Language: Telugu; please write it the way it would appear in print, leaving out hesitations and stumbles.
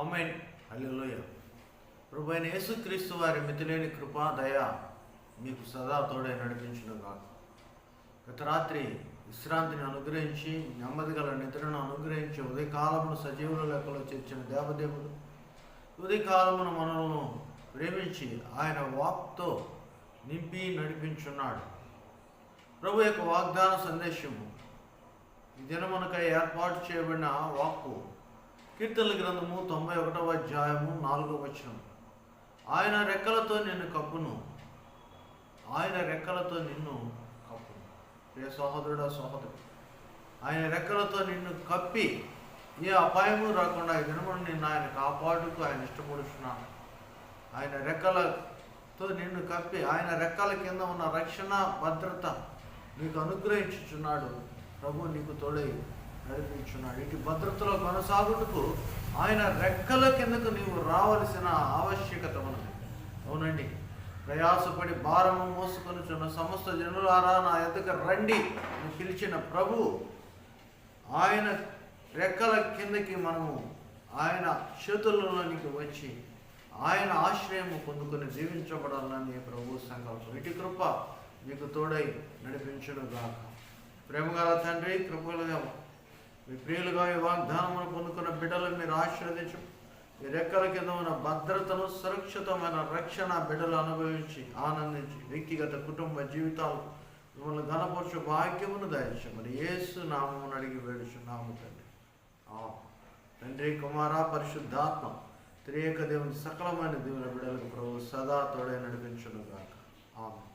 ఆమేన్. హల్లెలూయా. ప్రభువైన యేసుక్రీస్తు వారి మితిలేని కృపా దయ మీకు సదా తోడై నడిపించునుగాక. గత రాత్రి విశ్రాంతిని అనుగ్రహించి నెమ్మది గల నిద్రను అనుగ్రహించి ఉదయకాలమును సజీవుల లెక్కలో చేర్చిన దేవదేవుడు ఉదయకాలమున మనలను ప్రేమించి ఆయన వాక్తో నింపి నడిపించున్నాడు. ప్రభు యొక్క వాగ్దాన సందేశము ఈ దినమునకై ఏర్పాటు చేయబడిన వాక్కు కీర్తనల గ్రంథము 91వ అధ్యాయము 4వ వచనం. ఆయన రెక్కలతో నిన్ను కప్పును, ఆయన రెక్కలతో నిన్ను కప్పును. ప్రియ సహోదరుడా సహోదరు, ఆయన రెక్కలతో నిన్ను కప్పి ఏ అపాయము రాకుండా ఈ దినమును నిన్ను ఆయన కాపాడుకు ఆయన ఇష్టపడుతున్నాను. ఆయన రెక్కలతో నిన్ను కప్పి ఆయన రెక్కల కింద ఉన్న రక్షణ భద్రత నీకు అనుగ్రహించుచున్నాడు. ప్రభు నీకు తోడై నడిపించున్నాడు. ఇటు భద్రతలో కొనసాగుటకు ఆయన రెక్కల కిందకు నీవు రావలసిన ఆవశ్యకత ఉన్నది. అవునండి, ప్రయాసపడి భారము మోసుకొనుచున్న సమస్త జనులారా నా ఎదుక రండి అని పిలిచిన ప్రభు ఆయన రెక్కల కిందకి మనము ఆయన చేతుల్లోనికి వచ్చి ఆయన ఆశ్రయము పొందుకొని జీవించబడాలని ప్రభు సంకల్పం. ఇటు కృప మీకు తోడై నడిపించునుగాక. ప్రేమగల తండ్రి, కృపలుగా మీ ప్రియులుగా ఈ వాగ్దానమును పొందుకున్న బిడ్డలు మీరు ఆశీర్వదించు. ఈ రెక్కల కింద ఉన్న భద్రతను, సురక్షితమైన రక్షణ బిడ్డలు అనుభవించి ఆనందించి వ్యక్తిగత కుటుంబ జీవితాలు మిమ్మల్ని ఘనపరచు భాగ్యమును దయచేయమని యేసు నామమును అడిగి వేడుచున్నాము తండ్రి. తండ్రి, కుమార, పరిశుద్ధాత్మ త్రియేక దేవుని సకలమైన దేవుని బిడ్డలకు ప్రభు సదా తోడై నడిపించునుగాక. ఆమేన్.